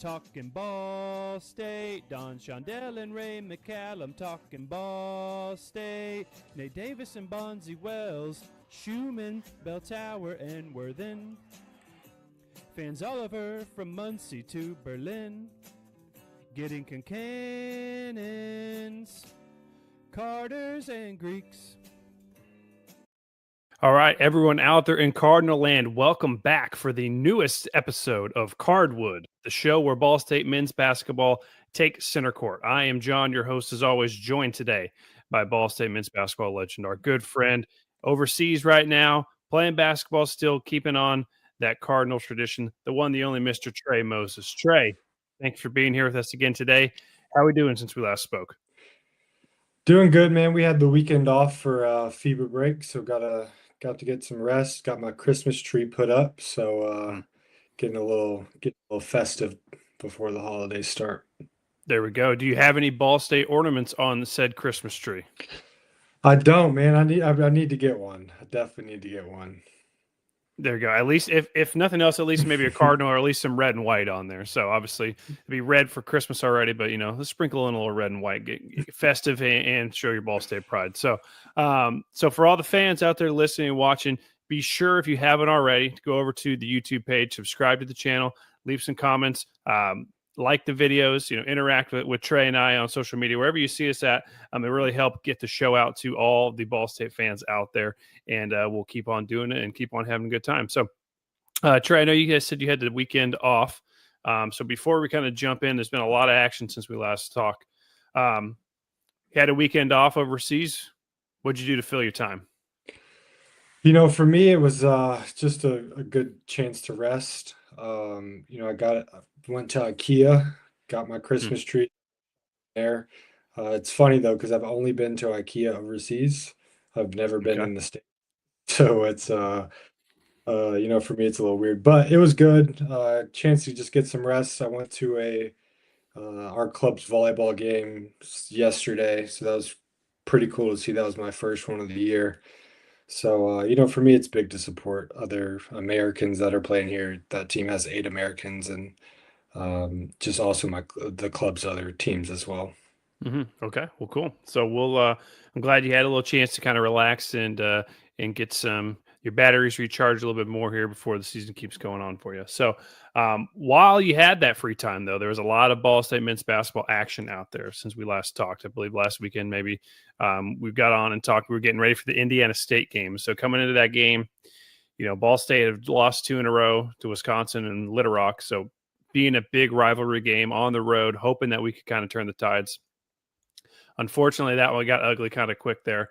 Talking Ball State, Don Shondell and Ray McCallum talking Ball State. Nate Davis and Bonzi Wells, Schumann, Bell Tower, and Worthen. Fans all over from Muncie to Berlin. Getting Concannons, Carters, and Greeks. All right, everyone out there in Cardinal land, welcome back for the newest episode of Cardwood, the show where Ball State men's basketball takes center court. I am John, your host, as always, joined today by Ball State men's basketball legend, our good friend overseas right now, playing basketball still, keeping on that Cardinal tradition, the one, the only Mr. Trey Moses. Trey, thanks for being here with us again today. How are we doing since we last spoke? Doing good, man. We had the weekend off for FIBA break, so got to get some rest. Got my Christmas tree put up, so getting a little festive before the holidays start. There we go. Do you have any Ball State ornaments on said Christmas tree? I don't, man. I need to get one. I definitely need to get one. There you go. At least, if nothing else, at least maybe a cardinal or at least some red and white on there. So obviously, it'd be red for Christmas already, but let's sprinkle in a little red and white, get festive and show your Ball State pride. So, so for all the fans out there listening and watching, be sure if you haven't already to go over to the YouTube page, subscribe to the channel, leave some comments. Like the videos, interact with Trey and I on social media, wherever you see us at. It really help get the show out to all the Ball State fans out there, and we'll keep on doing it and keep on having a good time. So, Trey, I know you guys said you had the weekend off. So before we kind of jump in, there's been a lot of action since we last talked. You had a weekend off overseas. What'd you do to fill your time? For me, it was just a good chance to rest. I went to IKEA, got my Christmas tree there. It's funny though, because I've only been to IKEA overseas. I've never been in the States. So it's for me it's a little weird, but it was good. Chance to just get some rest. I went to our club's volleyball game yesterday, so that was pretty cool to see. That was my first one of the year. So, for me, it's big to support other Americans that are playing here. That team has 8 Americans, and just also the club's other teams as well. Okay, well, cool. So I'm glad you had a little chance to kind of relax and get your batteries recharged a little bit more here before the season keeps going on for you. So while you had that free time, though, there was a lot of Ball State men's basketball action out there since we last talked. I believe last weekend maybe we've got on and talked. We were getting ready for the Indiana State game. So coming into that game, Ball State had lost 2 in a row to Wisconsin and Little Rock. So being a big rivalry game on the road, hoping that we could kind of turn the tides. Unfortunately, that one got ugly kind of quick there.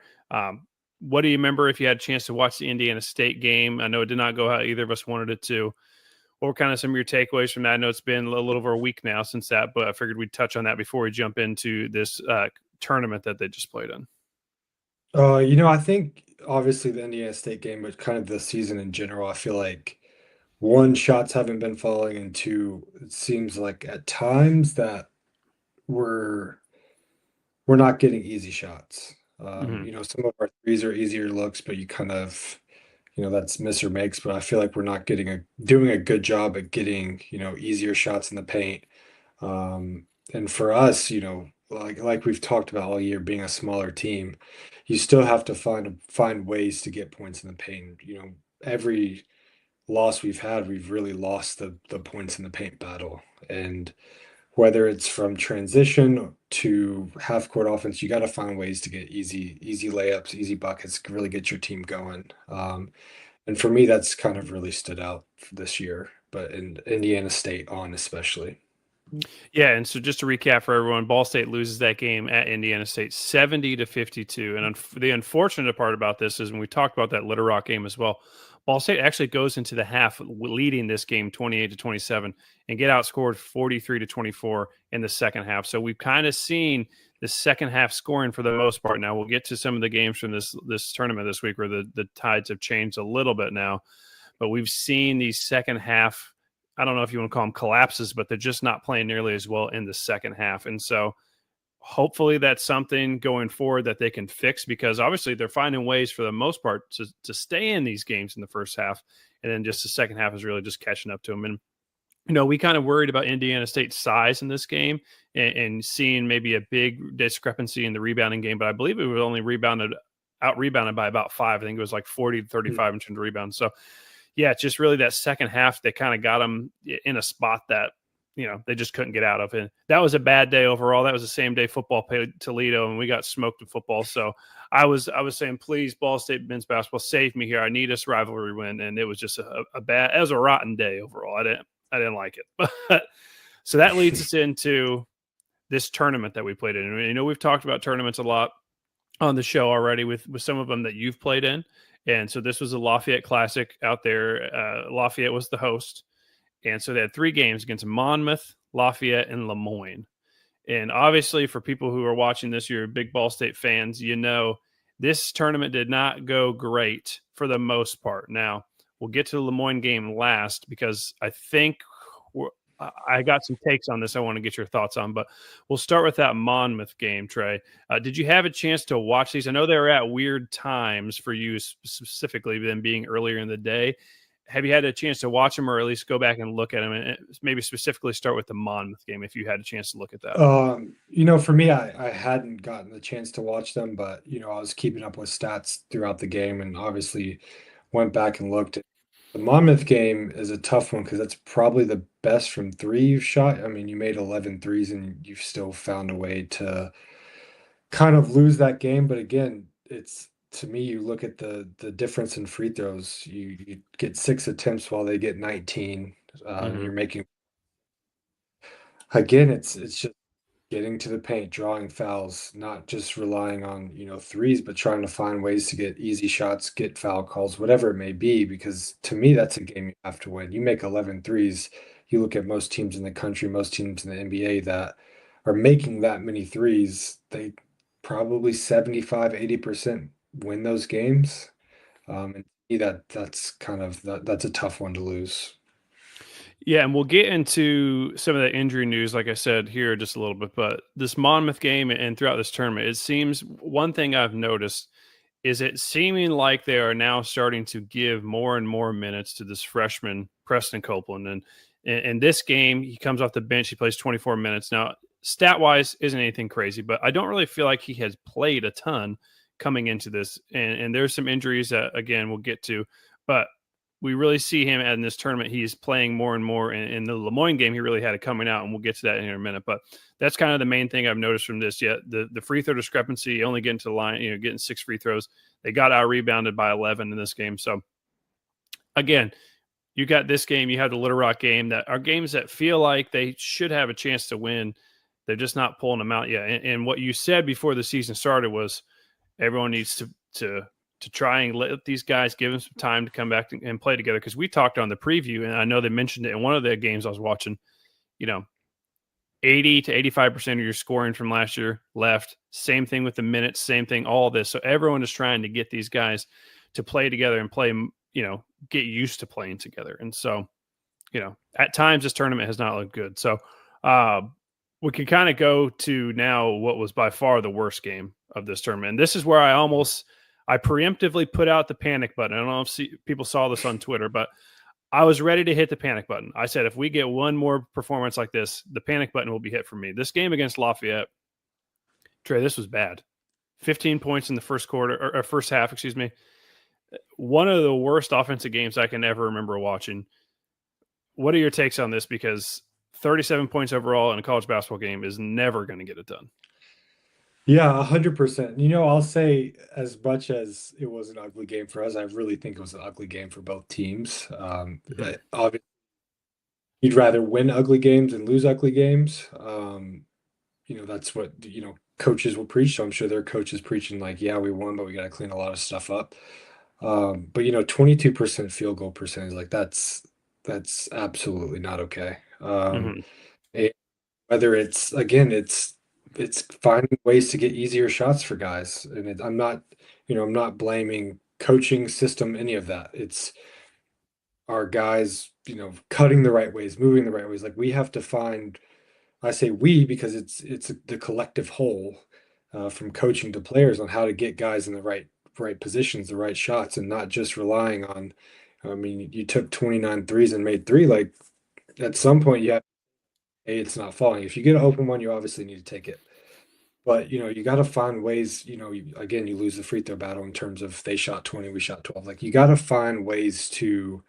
What do you remember if you had a chance to watch the Indiana State game? I know it did not go how either of us wanted it to. What were kind of some of your takeaways from that? I know it's been a little over a week now since that, but I figured we'd touch on that before we jump into this tournament that they just played in. I think obviously the Indiana State game, but kind of the season in general, I feel like 1, shots haven't been falling, and 2, it seems like at times that we're not getting easy shots. Some of our threes are easier looks, but you kind of, that's miss or makes. But I feel like we're not doing a good job at getting, easier shots in the paint. And for us, like we've talked about all year, being a smaller team, you still have to find ways to get points in the paint. Every loss we've had, we've really lost the points in the paint battle. And whether it's from transition to half court offense, you got to find ways to get easy layups, easy buckets, really get your team going. And for me, that's kind of really stood out for this year, but in Indiana State especially. Yeah, and so just to recap for everyone, Ball State loses that game at Indiana State 70-52. And the unfortunate part about this is when we talked about that Little Rock game as well, Ball State actually goes into the half leading this game 28-27 and get outscored 43-24 in the second half. So we've kind of seen the second half scoring for the most part. Now we'll get to some of the games from this tournament this week where the tides have changed a little bit now, but we've seen these second half, I don't know if you want to call them collapses, but they're just not playing nearly as well in the second half. And so hopefully that's something going forward that they can fix, because obviously they're finding ways for the most part to stay in these games in the first half. And then just the second half is really just catching up to them. And we kind of worried about Indiana State's size in this game and seeing maybe a big discrepancy in the rebounding game, but I believe it was only out rebounded by about 5. I think it was like 40 to 35 in terms of rebounds. So yeah, it's just really that second half that kind of got them in a spot that they just couldn't get out of. And that was a bad day overall. That was the same day football played Toledo, and we got smoked in football. So I was saying, please, Ball State men's basketball, save me here. I need this rivalry win, and it was just a bad. It was a rotten day overall. I didn't like it. But so that leads us into this tournament that we played in. And, we've talked about tournaments a lot on the show already with some of them that you've played in. And so this was a Lafayette Classic out there. Lafayette was the host. And so they had 3 games against Monmouth, Lafayette, and Lemoyne. And obviously, for people who are watching this, you're big Ball State fans, this tournament did not go great for the most part. Now, we'll get to the Lemoyne game last because I think I got some takes on this I want to get your thoughts on, but we'll start with that Monmouth game, Trey. Did you have a chance to watch these? I know they were at weird times for you, specifically them being earlier in the day. Have you had a chance to watch them, or at least go back and look at them, and maybe specifically start with the Monmouth game if you had a chance to look at that? For me, I hadn't gotten the chance to watch them, but I was keeping up with stats throughout the game and obviously went back and looked. The Monmouth game is a tough one because that's probably the best from 3 you've shot. I mean, you made 11 threes and you've still found a way to kind of lose that game. But again, it's to me, you look at the difference in free throws. You get 6 attempts while they get 19. And Mm-hmm. you're making again, it's just getting to the paint, drawing fouls, not just relying on, threes, but trying to find ways to get easy shots, get foul calls, whatever it may be, because to me, that's a game you have to win. You make 11 threes, you look at most teams in the country, most teams in the NBA that are making that many threes, they probably 75, 80% win those games. And to me, that's a tough one to lose. Yeah, and we'll get into some of the injury news, like I said, here just a little bit. But this Monmouth game and throughout this tournament, it seems one thing I've noticed is it seeming like they are now starting to give more and more minutes to this freshman Preston Copeland. And in this game, he comes off the bench, he plays 24 minutes. Now, stat wise, isn't anything crazy, but I don't really feel like he has played a ton coming into this. And there's some injuries that, again, we'll get to. But we really see him in this tournament. He's playing more and more. In the Lemoyne game, he really had it coming out, and we'll get to that in a minute. But that's kind of the main thing I've noticed from this. Yeah, the free throw discrepancy, only getting to the line, getting 6 free throws. They got out rebounded by 11 in this game. So again, you got this game, you have the Little Rock game, that are games that feel like they should have a chance to win. They're just not pulling them out yet. And what you said before the season started was everyone needs to try and let these guys, give them some time to come back and play together. Because we talked on the preview, and I know they mentioned it in one of the games I was watching, 80 to 85% of your scoring from last year left. Same thing with the minutes, same thing, all this. So everyone is trying to get these guys to play together and play, get used to playing together. And so, at times this tournament has not looked good. So we can kind of go to now what was by far the worst game of this tournament. And this is where I preemptively put out the panic button. I don't know if people saw this on Twitter, but I was ready to hit the panic button. I said, if we get one more performance like this, the panic button will be hit for me. This game against Lafayette, Trey, this was bad. 15 points in the first quarter, or first half, excuse me. One of the worst offensive games I can ever remember watching. What are your takes on this? Because 37 points overall in a college basketball game is never going to get it done. Yeah, 100%. I'll say as much as it was an ugly game for us, I really think it was an ugly game for both teams. Obviously, you'd rather win ugly games than lose ugly games. That's what, coaches will preach. So I'm sure their coach is preaching like, yeah, we won, but we got to clean a lot of stuff up. But 22% field goal percentage, like that's absolutely not okay. Mm-hmm. And whether it's finding ways to get easier shots for guys, and I'm not blaming coaching system, any of that. It's our guys, cutting the right ways, moving the right ways. Like we have to find. I say we because it's the collective whole, from coaching to players on how to get guys in the right positions, the right shots, and not just relying on. I mean, you took 29 threes and made 3. Like at some point, yeah, hey, it's not falling. If you get an open one, you obviously need to take it. But you got to find ways. Again, you lose the free throw battle in terms of they shot 20, we shot 12. Like you got to find ways to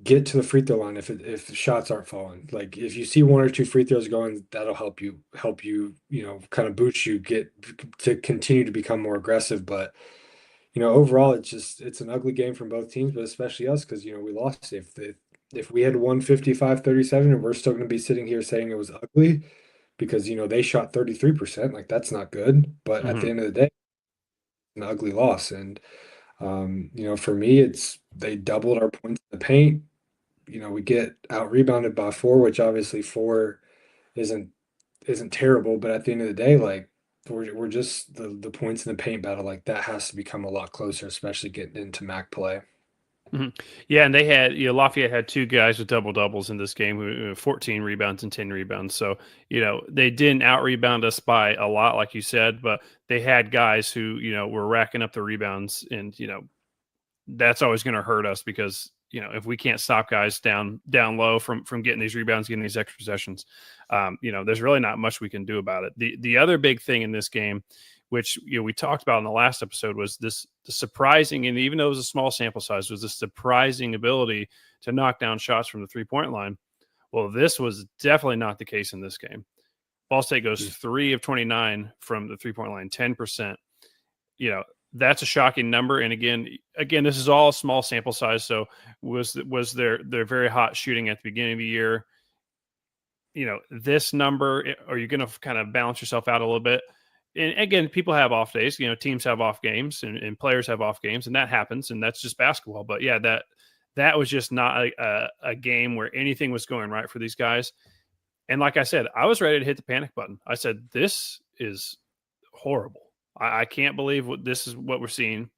get to the free throw line if the shots aren't falling. Like if you see one or two free throws going, that'll help you, kind of boost you get to continue to become more aggressive. But overall, it's an ugly game from both teams, but especially us because we lost. If we had won 55-37 and we're still going to be sitting here saying it was ugly because they shot 33%, like that's not good. But at the Hmm. end of the day, an ugly loss. And for me, it's they doubled our points in the paint. We get out rebounded by four, which obviously four isn't isn't terrible, but at the end of the day, like we're just the points in the paint battle, like that has to become a lot closer, especially getting into MAC play. Hmm. Yeah, and they had Lafayette had two guys with double doubles in this game, who 14 rebounds and 10 rebounds. So they didn't out rebound us by a lot, like you said, but they had guys who were racking up the rebounds, and that's always going to hurt us because if we can't stop guys down low from getting these rebounds, getting these extra possessions, there's really not much we can do about it. The other big thing in this game, which we talked about in the last episode, was the surprising, and even though it was a small sample size, was the surprising ability to knock down shots from the 3-point line. Well, this was definitely not the case in this game. Ball State goes 3 of 29 from the 3-point line, 10%. you know that's a shocking number. And again, this is all a small sample size. So was their very hot shooting at the beginning of the year? This number, are you going to kind of balance yourself out a little bit? And again, people have off days. Teams have off games, and players have off games, and that happens, and that's just basketball. But yeah, that was just not a game where anything was going right for these guys. And like I said, I was ready to hit the panic button. I said, this is horrible. I can't believe this is what we're seeing.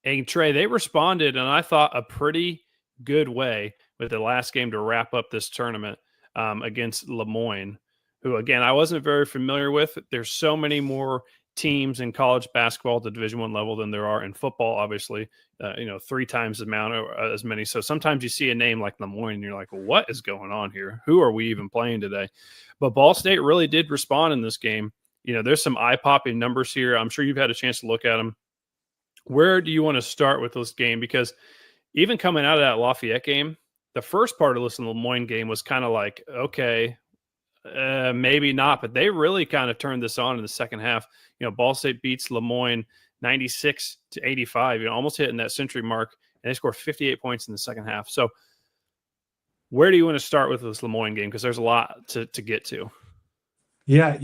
And Trey, they responded, and I thought a pretty good way with the last game to wrap up this tournament against Lemoyne, who, again, I wasn't very familiar with. There's so many more teams in college basketball at the Division I level than there are in football, obviously, 3 times the amount or as many. So sometimes you see a name like Lemoyne and you're like, well, what is going on here? Who are we even playing today? But Ball State really did respond in this game. There's some eye-popping numbers here. I'm sure you've had a chance to look at them. Where do you want to start with this game? Because even coming out of that Lafayette game, the first part of this Lemoyne game was kind of like, okay, maybe not, but they really kind of turned this on in the second half. Ball State beats Lemoyne 96-85, almost hitting that century mark, and they scored 58 points in the second half. So where do you want to start with this Lemoyne game? Because there's a lot to get to. Yeah,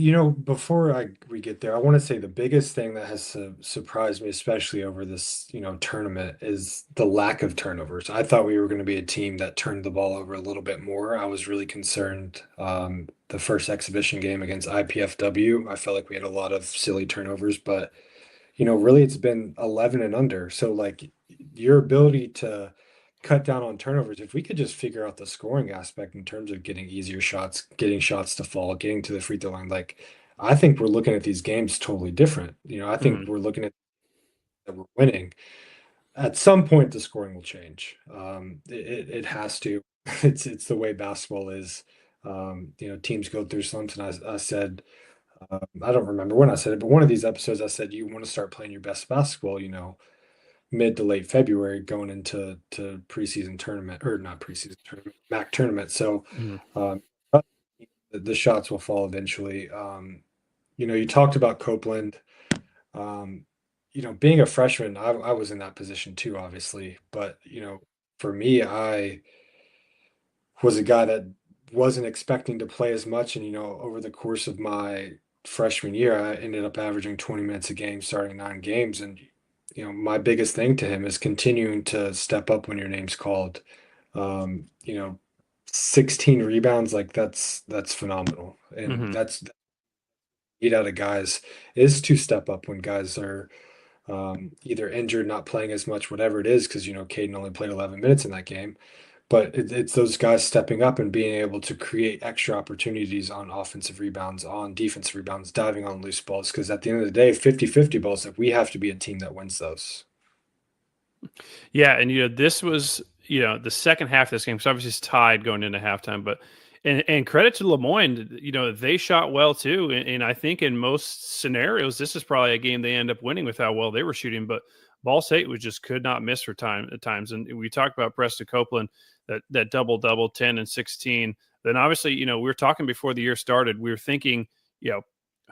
before we get there, I want to say the biggest thing that has surprised me, especially over this, tournament, is the lack of turnovers. I thought we were going to be a team that turned the ball over a little bit more. I was really concerned. The first exhibition game against IPFW, I felt like we had a lot of silly turnovers, but really it's been 11 and under. So like your ability to cut down on turnovers, if we could just figure out the scoring aspect in terms of getting easier shots, getting shots to fall, getting to the free throw line, like I think we're looking at these games totally different. I think Mm-hmm. we're looking at that we're winning. At some point, the scoring will change. It has to. It's the way basketball is. Teams go through slumps, and I said, I don't remember when I said it, but one of these episodes I said you want to start playing your best basketball, mid to late February going into preseason tournament or not preseason tournament, MAC tournament. So Mm-hmm. um, the shots will fall eventually. You talked about Copeland. Um, being a freshman, I was in that position too, obviously. But for me, I was a guy that wasn't expecting to play as much, and over the course of my freshman year, I ended up averaging 20 minutes a game, starting 9 games, and my biggest thing to him is continuing to step up when your name's called. Um, you know, 16 rebounds, like that's phenomenal. And Mm-hmm. that's need out of guys is to step up when guys are either injured, not playing as much, whatever it is, because Caden only played 11 minutes in that game. But it's those guys stepping up and being able to create extra opportunities on offensive rebounds, on defensive rebounds, diving on loose balls. Because at the end of the day, 50-50 balls, like we have to be a team that wins those. Yeah, and this was the second half of this game, because obviously it's tied going into halftime, but and credit to Lemoyne, they shot well too. And I think in most scenarios, this is probably a game they end up winning with how well they were shooting. But Ball State was just could not miss for time at times. And we talked about Preston Copeland, that double 10 and 16. Then obviously, we were talking before the year started. We were thinking,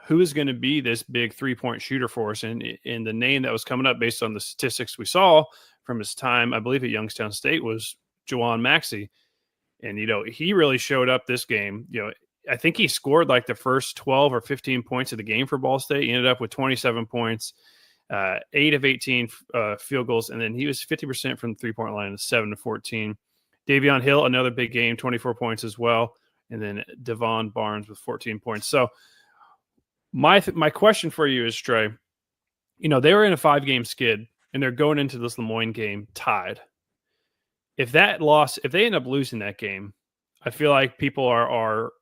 who is going to be this big 3-point shooter for us? And the name that was coming up based on the statistics we saw from his time, I believe at Youngstown State, was Juwan Maxey. And, he really showed up this game. I think he scored like the first 12 or 15 points of the game for Ball State. He ended up with 27 points, 8 of 18 field goals. And then he was 50% from the 3-point line, 7 to 14. Davion Hill, another big game, 24 points as well. And then Devon Barnes with 14 points. So my question for you is, Trey, they were in a 5-game skid and they're going into this Lemoyne game tied. If they end up losing that game, I feel like people are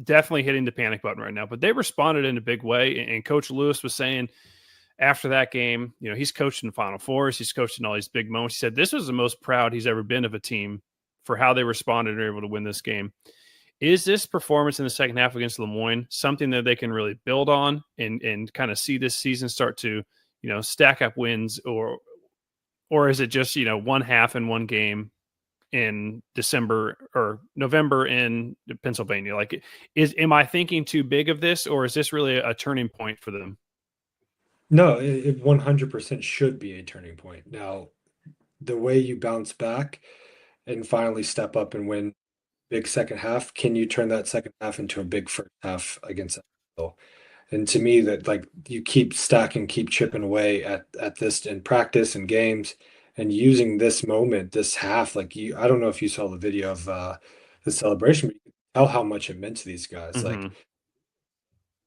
definitely hitting the panic button right now. But they responded in a big way. And Coach Lewis was saying after that game, he's coached in the Final Fours. He's coached in all these big moments. He said this was the most proud he's ever been of a team for how they responded and were able to win this game. Is this performance in the second half against Lemoyne something that they can really build on and kind of see this season start to, stack up wins, or is it just, one half in one game in December or November in Pennsylvania? Like, am I thinking too big of this, or is this really a turning point for them? No, it 100% should be a turning point. Now, the way you bounce back and finally step up and win big second half, can you turn that second half into a big first half against Asheville? And to me, that like you keep stacking, keep chipping away at this in practice and games, and using this moment, this half, like I don't know if you saw the video of the celebration, but you can tell how much it meant to these guys. Mm-hmm. Like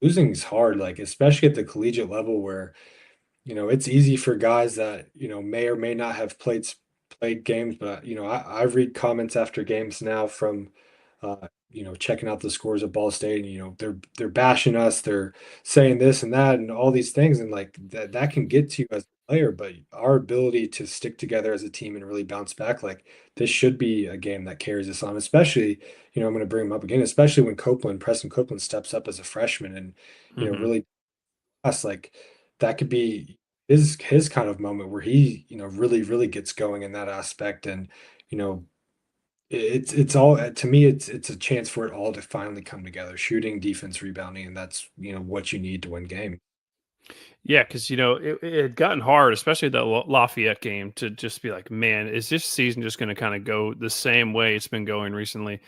losing is hard, like especially at the collegiate level where it's easy for guys that, may or may not have played games, but I read comments after games now from checking out the scores of Ball State, and they're bashing us, they're saying this and that and all these things, and like that can get to you as a player, but our ability to stick together as a team and really bounce back, like this should be a game that carries us on, especially, I'm going to bring him up again, especially when Preston Copeland steps up as a freshman and, Mm-hmm. really us like that could be his kind of moment where he really really gets going in that aspect. And you know it's all, to me, it's a chance for it all to finally come together: shooting, defense, rebounding, and that's what you need to win game. Yeah, because it had gotten hard, especially that Lafayette game, to just be like, man, is this season just going to kind of go the same way it's been going recently?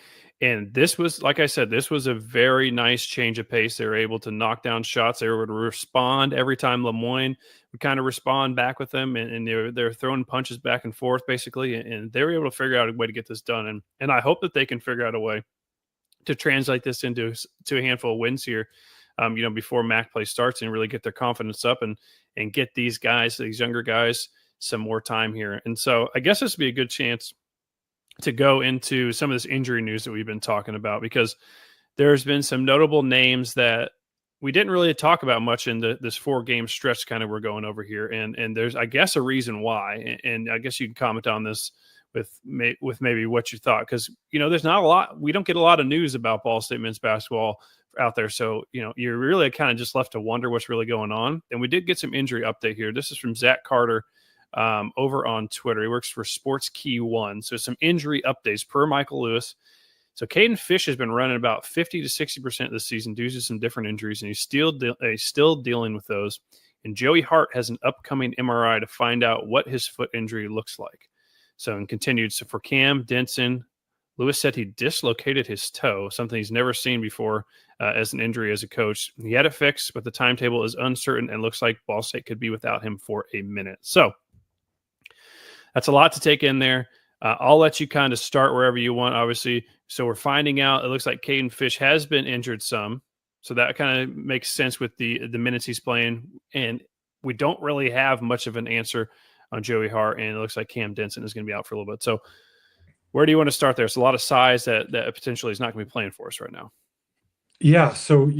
And this was, like I said, this was a very nice change of pace. They were able to knock down shots. They were able to respond every time Lemoyne would kind of respond back with them, and they're throwing punches back and forth basically, and they were able to figure out a way to get this done. And I hope that they can figure out a way to translate this into a handful of wins here, before MAC play starts, and really get their confidence up and get these younger guys, some more time here. And so I guess this would be a good chance to go into some of this injury news that we've been talking about, because there's been some notable names that we didn't really talk about much in this 4-game stretch kind of we're going over here. And there's, I guess, a reason why. And I guess you can comment on this with maybe what you thought, because there's not a lot, we don't get a lot of news about Ball State men's basketball out there, so you're really kind of just left to wonder what's really going on. And we did get some injury update here. This is from Zach Carter over on Twitter. He works for Sports Key 1. So some injury updates per Michael Lewis. So Caden Fish has been running about 50 to 60% this season due to some different injuries, and he's still dealing with those. And Joey Hart has an upcoming MRI to find out what his foot injury looks like. So, and continued. So for Cam Denson, Lewis said he dislocated his toe, something he's never seen before as an injury as a coach. He had it fixed, but the timetable is uncertain and looks like Ball State could be without him for a minute. So that's a lot to take in there. I'll let you kind of start wherever you want, obviously. So we're finding out, it looks like Caden Fish has been injured some. So that kind of makes sense with the minutes he's playing. And we don't really have much of an answer on Joey Hart, and it looks like Cam Denson is going to be out for a little bit. So where do you want to start there? It's a lot of size that potentially is not going to be playing for us right now. Yeah, so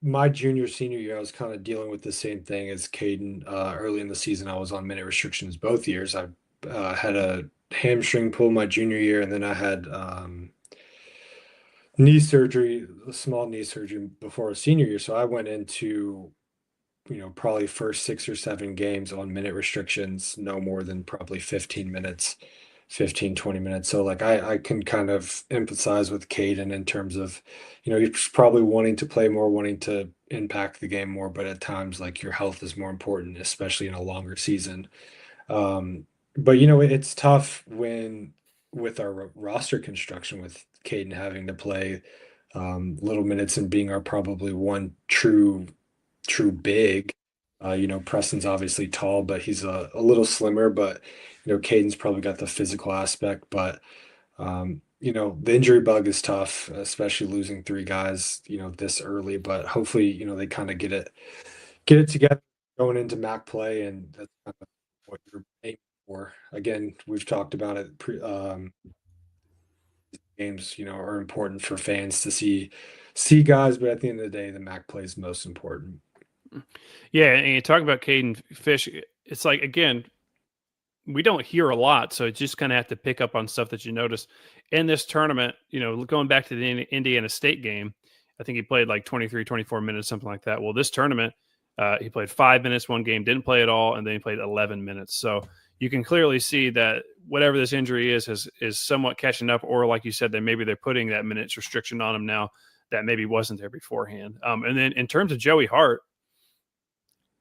my junior senior year, I was kind of dealing with the same thing as Caden. Early in the season, I was on minute restrictions both years. I had a hamstring pull my junior year, and then I had knee surgery, a small knee surgery before a senior year. So I went into, probably first 6 or 7 games on minute restrictions, no more than probably 15 minutes, 15, 20 minutes. So like I can kind of empathize with Caden in terms of, he's probably wanting to play more, wanting to impact the game more, but at times like your health is more important, especially in a longer season. Um, but it's tough when with our roster construction with Caden having to play little minutes and being our probably one true big. Preston's obviously tall, but he's a little slimmer. But Caden's probably got the physical aspect. But the injury bug is tough, especially losing 3 guys, this early. But hopefully, they kind of get it together going into MAC play, and that's kind of what you're aiming for. Again, we've talked about it. Games, are important for fans to see guys, but at the end of the day, the MAC play is most important. Yeah, and you talk about Caden Fish. It's like, again, we don't hear a lot, so you just kind of have to pick up on stuff that you notice in this tournament. Going back to the Indiana State game, I think he played like 23, 24 minutes, something like that. Well, this tournament, he played 5 minutes one game, didn't play at all, and then he played 11 minutes. So you can clearly see that whatever this injury is somewhat catching up, or like you said, that maybe they're putting that minutes restriction on him now that maybe wasn't there beforehand. And then in terms of Joey Hart,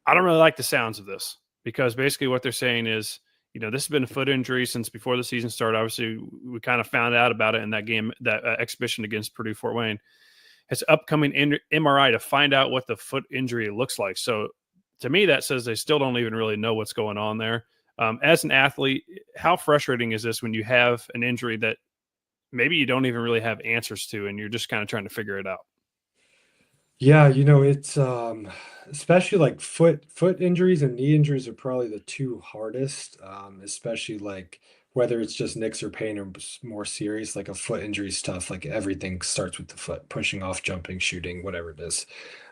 I don't really like the sounds of this, because basically what they're saying is, this has been a foot injury since before the season started. Obviously, we kind of found out about it in that game, that exhibition against Purdue Fort Wayne. It's upcoming MRI to find out what the foot injury looks like. So to me, that says they still don't even really know what's going on there. As an athlete, how frustrating is this when you have an injury that maybe you don't even really have answers to, and you're just kind of trying to figure it out? Yeah, it's especially like foot injuries and knee injuries are probably the two hardest, especially like whether it's just nicks or pain or more serious, like a foot injury is tough. Like everything starts with the foot, pushing off, jumping, shooting, whatever it is.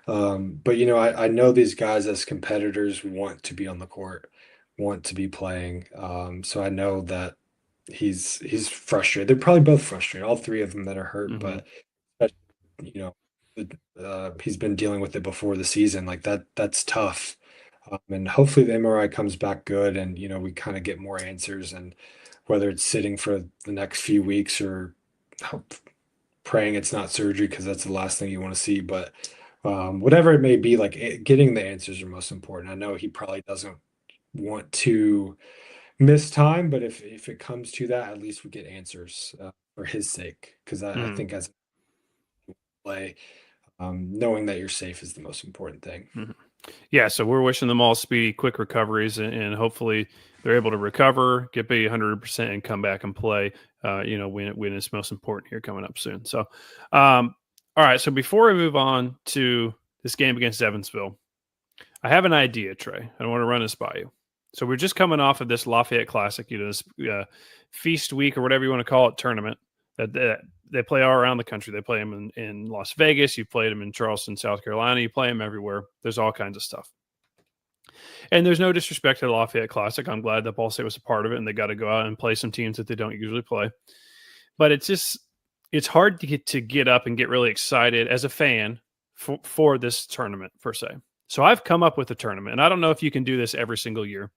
But I know these guys as competitors want to be on the court, want to be playing. So I know that he's frustrated. They're probably both frustrated, all three of them that are hurt, Mm-hmm. but you know, he's been dealing with it before the season. Like that's tough. And hopefully the MRI comes back good, and we kind of get more answers. And whether it's sitting for the next few weeks or praying it's not surgery, because that's the last thing you want to see. But whatever it may be, like getting the answers are most important. I know he probably doesn't want to miss time, but if it comes to that, at least we get answers for his sake. Because I Mm-hmm. think as a play, knowing that you're safe is the most important thing. Mm-hmm. Yeah, so we're wishing them all speedy, quick recoveries, and hopefully they're able to recover, get be 100%, and come back and play. When it's most important here coming up soon. So, all right. So before we move on to this game against Evansville, I have an idea, Trey. I want to run this by you. So we're just coming off of this Lafayette Classic, this feast week or whatever you want to call it, tournament that they play all around the country. They play them in Las Vegas. You played them in Charleston, South Carolina. You play them everywhere. There's all kinds of stuff. And there's no disrespect to the Lafayette Classic. I'm glad that Ball State was a part of it, and they got to go out and play some teams that they don't usually play. But it's hard to get up and get really excited as a fan for this tournament per se. So I've come up with a tournament, and I don't know if you can do this every single year,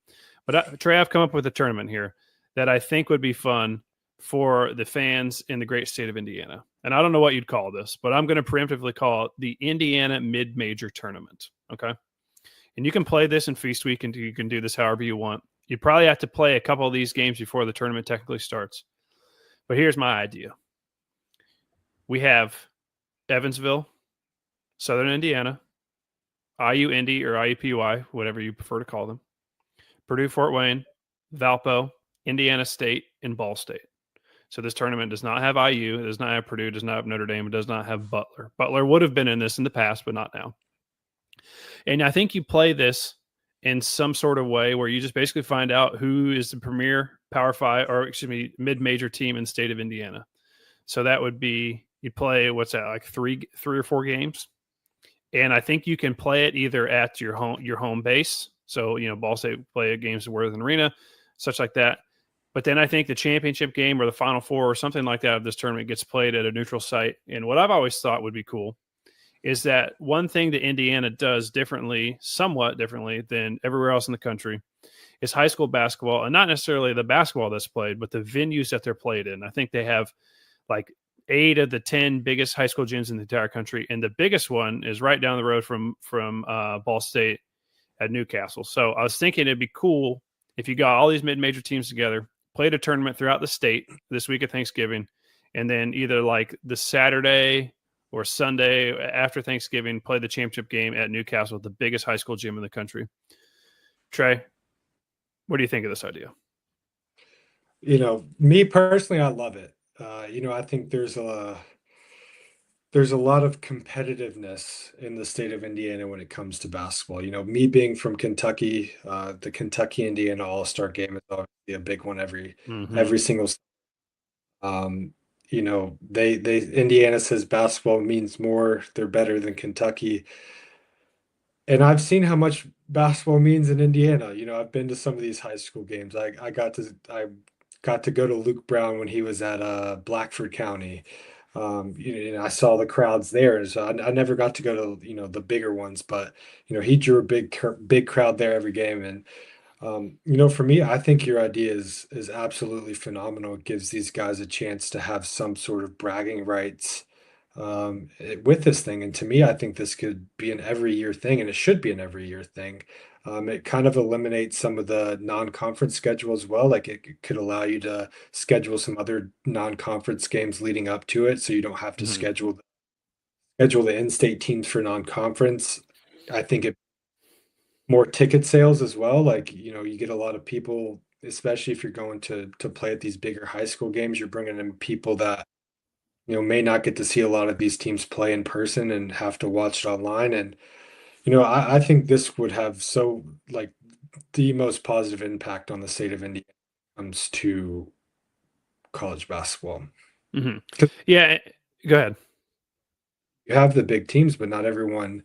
but Trey, I've come up with a tournament here that I think would be fun for the fans in the great state of Indiana. And I don't know what you'd call this, but I'm going to preemptively call it the Indiana Mid-Major Tournament. Okay. And you can play this in Feast Week, and you can do this however you want. You probably have to play a couple of these games before the tournament technically starts. But here's my idea. We have Evansville, Southern Indiana, IU Indy or IUPUI, whatever you prefer to call them, Purdue Fort Wayne, Valpo, Indiana State, and Ball State. So this tournament does not have IU, it does not have Purdue, it does not have Notre Dame, it does not have Butler. Butler would have been in this in the past, but not now. And I think you play this in some sort of way where you just basically find out who is the premier Power Five, or excuse me, mid-major team in the state of Indiana. So that would be, you play, what's that, like three or four games? And I think you can play it either at your home base. So, Ball State play at Games of Worthing Arena, such like that. But then I think the championship game or the Final Four or something like that of this tournament gets played at a neutral site. And what I've always thought would be cool is that one thing that Indiana does differently, somewhat differently than everywhere else in the country, is high school basketball, and not necessarily the basketball that's played, but the venues that they're played in. I think they have like 8 of the 10 biggest high school gyms in the entire country, and the biggest one is right down the road from Ball State at Newcastle. So I was thinking it'd be cool if you got all these mid-major teams together, played a tournament throughout the state this week of Thanksgiving, and then either like the Saturday or Sunday after Thanksgiving, play the championship game at Newcastle, the biggest high school gym in the country. Trey, what do you think of this idea? Me personally, I love it. I think there's a lot of competitiveness in the state of Indiana when it comes to basketball. Me being from Kentucky, the Kentucky Indiana All-Star game is obviously a big one Mm-hmm. every single. They Indiana says basketball means more. They're better than Kentucky. And I've seen how much basketball means in Indiana. I've been to some of these high school games. I got to go to Luke Brown when he was at Blackford County. I saw the crowds there, so I never got to go to the bigger ones, but he drew a big crowd there every game. And for me, I think your idea is absolutely phenomenal. It gives these guys a chance to have some sort of bragging rights with this thing. And to me, I think this could be an every year thing, and it should be an every year thing. It kind of eliminates some of the non-conference schedule as well. Like it could allow you to schedule some other non-conference games leading up to it, so you don't have to Mm-hmm. schedule the in-state teams for non-conference. I think it more ticket sales as well. Like, you get a lot of people, especially if you're going to play at these bigger high school games, you're bringing in people that, may not get to see a lot of these teams play in person and have to watch it online. And, I think this would have like the most positive impact on the state of Indiana when it comes to college basketball. Mm-hmm. Because Yeah, go ahead. you have the big teams, but not everyone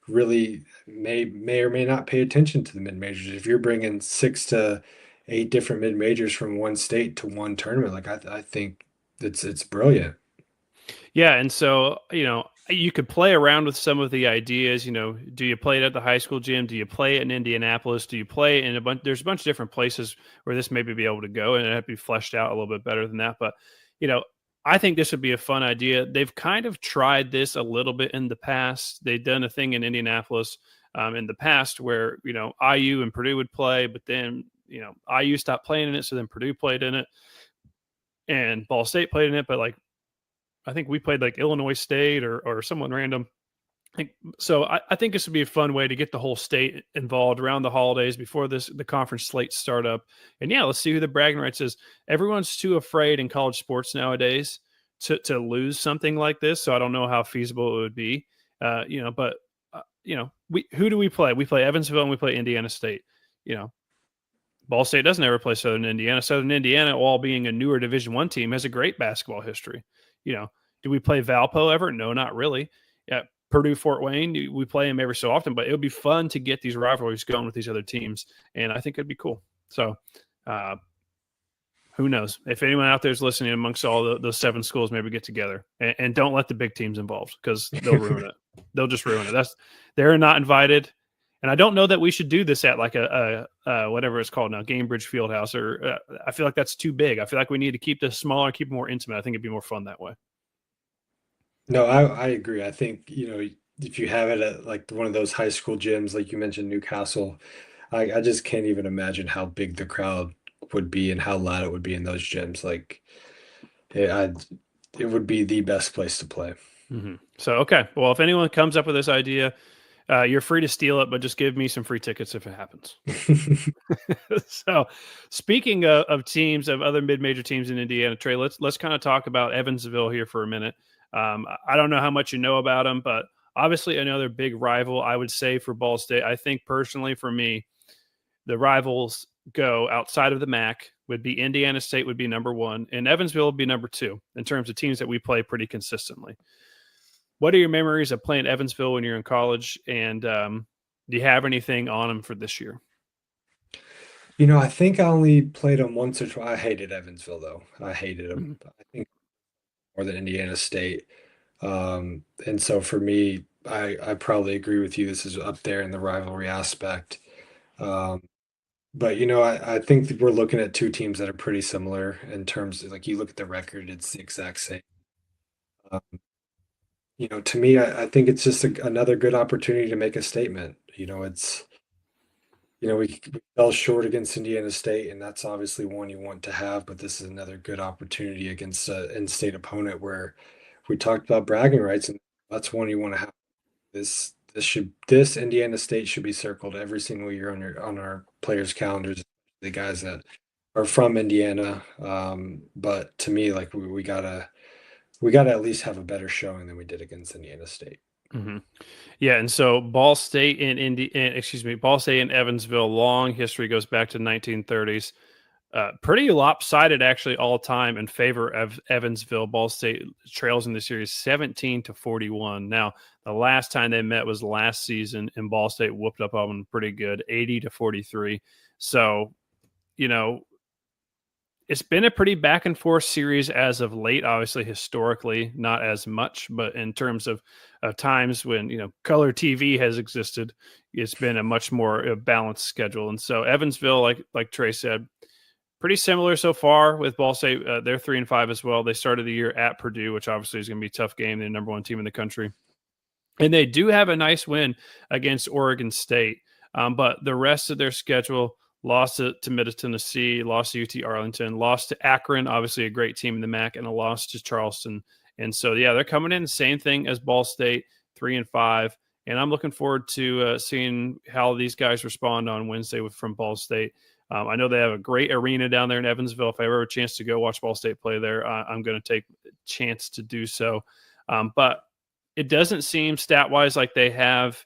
really may or may not pay attention to the mid majors. If you're bringing 6 to 8 different mid majors from one state to one tournament, like I think it's brilliant. Yeah, and so you could play around with some of the ideas. Do you play it at the high school gym? Do you play it in Indianapolis? Do you play it in a bunch? There's a bunch of different places where this maybe be able to go, and it'd be fleshed out a little bit better than that. But you know, I think this would be a fun idea. They've kind of tried this a little bit in the past. They've done a thing in Indianapolis in the past where IU and Purdue would play, but then IU stopped playing in it, so then Purdue played in it, and Ball State played in it, but like I think we played like Illinois State or someone random. So I think this would be a fun way to get the whole state involved around the holidays before the conference slates start up. And yeah, let's see who the bragging rights is. Everyone's too afraid in college sports nowadays to lose something like this. So I don't know how feasible it would be. But we who do we play? We play Evansville and we play Indiana State. You know, Ball State doesn't ever play Southern Indiana. Southern Indiana, while being a newer Division I team, has a great basketball history. Do we play Valpo ever? No, not really. Yeah, Purdue, Fort Wayne, we play them every so often, but it would be fun to get these rivalries going with these other teams, and I think it'd be cool. So, who knows? If anyone out there is listening amongst all those 7 schools, maybe get together and don't let the big teams involved because they'll ruin it. They'll just ruin it. They're not invited. And I don't know that we should do this at like a whatever it's called now, Gamebridge Fieldhouse, or I feel like that's too big. I feel like we need to keep this smaller, keep it more intimate. I think it'd be more fun that way. No, I agree. I think, if you have it at like one of those high school gyms, like you mentioned, Newcastle, I just can't even imagine how big the crowd would be and how loud it would be in those gyms. Like, it would be the best place to play. Mm-hmm. So, okay. Well, if anyone comes up with this idea, you're free to steal it, but just give me some free tickets if it happens. So, speaking of teams, of other mid-major teams in Indiana, Trey, let's kind of talk about Evansville here for a minute. I don't know how much you know about them, but obviously another big rival, I would say, for Ball State. I think personally for me, the rivals go outside of the MAC would be Indiana State would be number 1, and Evansville would be number 2 in terms of teams that we play pretty consistently. What are your memories of playing Evansville when you're in college, and do you have anything on them for this year? I think I only played them once or twice. I hated Evansville though. I hated them. Mhm. I think more than Indiana State. And so for me, I probably agree with you. This is up there in the rivalry aspect. Um, but I think that we're looking at two teams that are pretty similar in terms of like you look at the record, it's the exact same. Um, to me, I think it's just another good opportunity to make a statement. We fell short against Indiana State, and that's obviously one you want to have, but this is another good opportunity against an in-state opponent where we talked about bragging rights, and that's one you want to have. This Indiana State should be circled every single year on our players' calendars, the guys that are from Indiana. But to me, like we gotta at least have a better showing than we did against Indiana State. Mhm. Yeah, and so Ball State excuse me, Ball State and Evansville, long history goes back to 1930s. Pretty lopsided actually all time in favor of Evansville. Ball State trails in the series 17-41. Now, the last time they met was last season, and Ball State whooped up on them pretty good, 80-43. So, you know, it's been a pretty back and forth series as of late. Obviously, historically, not as much, but in terms of times when color TV has existed, it's been a much more balanced schedule. And so Evansville, like Trey said, pretty similar so far with Ball State. They're 3-5 as well. They started the year at Purdue, which obviously is going to be a tough game. They're the number one team in the country. And they do have a nice win against Oregon State. But the rest of their schedule lost to Middle Tennessee, lost to UT Arlington, lost to Akron, obviously a great team in the MAC, and a loss to Charleston. And so, yeah, they're coming in the same thing as Ball State, 3-5. And I'm looking forward to seeing how these guys respond on Wednesday from Ball State. I know they have a great arena down there in Evansville. If I ever have a chance to go watch Ball State play there, I'm going to take a chance to do so. But it doesn't seem stat wise like they have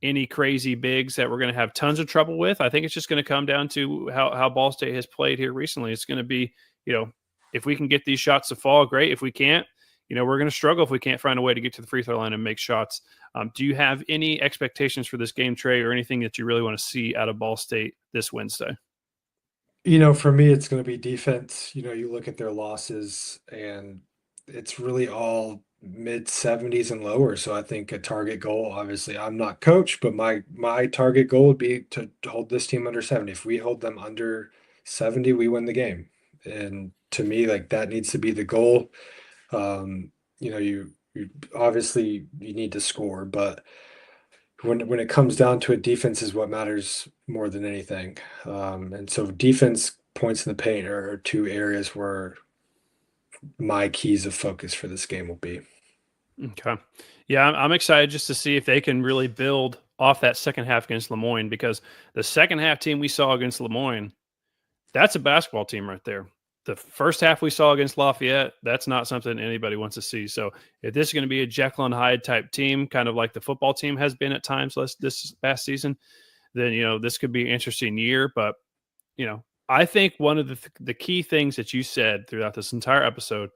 any crazy bigs that we're going to have tons of trouble with. I think it's just going to come down to how Ball State has played here recently. It's going to be, if we can get these shots to fall, great. If we can't, we're going to struggle if we can't find a way to get to the free throw line and make shots. Do you have any expectations for this game, Trey, or anything that you really want to see out of Ball State this Wednesday? For me, it's going to be defense. You look at their losses, and it's really all mid 70s and lower. So I think a target goal, obviously, I'm not coach, but my target goal would be to hold this team under 70. If we hold them under 70, we win the game. And to me, like that needs to be the goal. You obviously you need to score, but when it comes down to it, defense is what matters more than anything. And so defense points in the paint are two areas where my keys of focus for this game will be. Okay. Yeah, I'm excited just to see if they can really build off that second half against Lemoyne, because the second half team we saw against Lemoyne, that's a basketball team right there. The first half we saw against Lafayette, that's not something anybody wants to see. So if this is going to be a Jekyll and Hyde type team, kind of like the football team has been at times this past season, then this could be an interesting year. But I think one of the key things that you said throughout this entire episode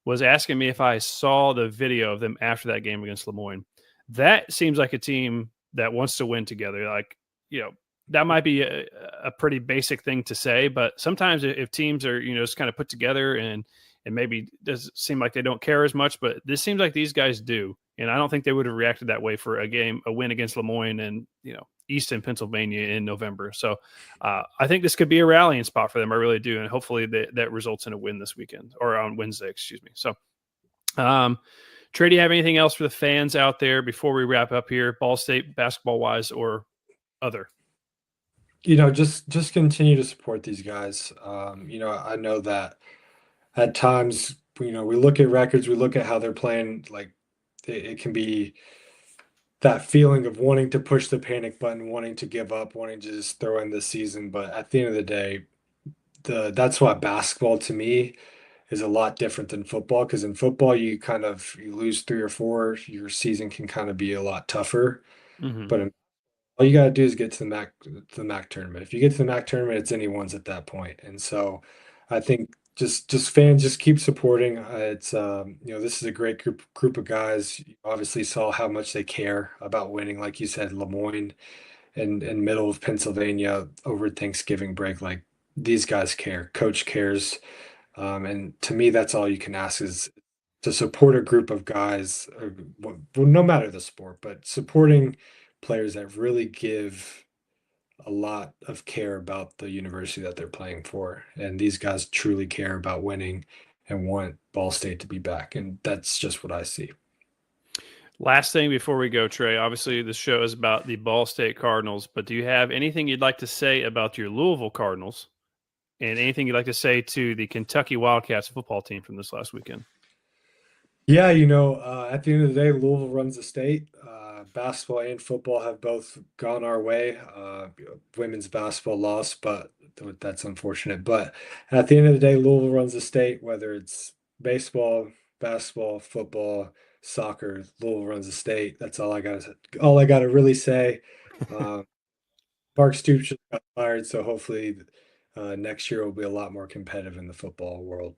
was asking me if I saw the video of them after that game against Lemoyne. That seems like a team that wants to win together. Like, that might be a pretty basic thing to say, but sometimes if teams are, just kind of put together and maybe does seem like they don't care as much, but this seems like these guys do. And I don't think they would have reacted that way for a win against Lemoyne and, Easton, Pennsylvania in November. So I think this could be a rallying spot for them. I really do. And hopefully that results in a win this weekend or on Wednesday, excuse me. So, Trey, do you have anything else for the fans out there before we wrap up here, Ball State basketball wise or other? Just continue to support these guys. I know that at times, we look at records, we look at how they're playing, like it can be that feeling of wanting to push the panic button, wanting to give up, wanting to just throw in the season. But at the end of the day, that's why basketball to me is a lot different than football. Because in football, you lose three or four, your season can kind of be a lot tougher. Mm-hmm. But all you gotta do is get to the MAC tournament. If you get to the MAC tournament, it's anyone's at that point. And so I think just fans just keep supporting. It's this is a great group of guys. You obviously saw how much they care about winning, like you said, Lemoyne in middle of Pennsylvania over Thanksgiving break. Like these guys care, coach cares. And to me, that's all you can ask is to support a group of guys, well, no matter the sport, but supporting players that really give a lot of care about the university that they're playing for. And these guys truly care about winning and want Ball State to be back. And that's just what I see. Last thing before we go, Trey. Obviously, the show is about the Ball State Cardinals, but do you have anything you'd like to say about your Louisville Cardinals and anything you'd like to say to the Kentucky Wildcats football team from this last weekend? Yeah, at the end of the day, Louisville runs the state. Basketball and football have both gone our way. Women's basketball lost, but that's unfortunate. But at the end of the day, Louisville runs the state, whether it's baseball, basketball, football, soccer. Louisville runs the state. That's all I got to really say. Uh, Mark Stoops just got fired, so hopefully next year will be a lot more competitive in the football world.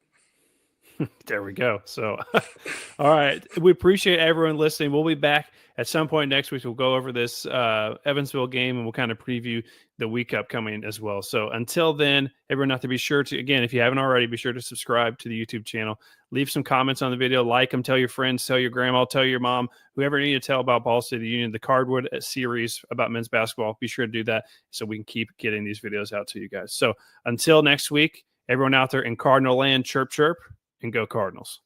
There we go. So, all right. We appreciate everyone listening. We'll be back at some point next week. We'll go over this Evansville game and we'll kind of preview the week upcoming as well. So until then, everyone have to be sure to, again, if you haven't already, be sure to subscribe to the YouTube channel. Leave some comments on the video, like them, tell your friends, tell your grandma, tell your mom, whoever you need to tell about Ball State Union, the Cardwood series about men's basketball. Be sure to do that so we can keep getting these videos out to you guys. So until next week, everyone out there in Cardinal land, chirp, chirp, and go Cardinals.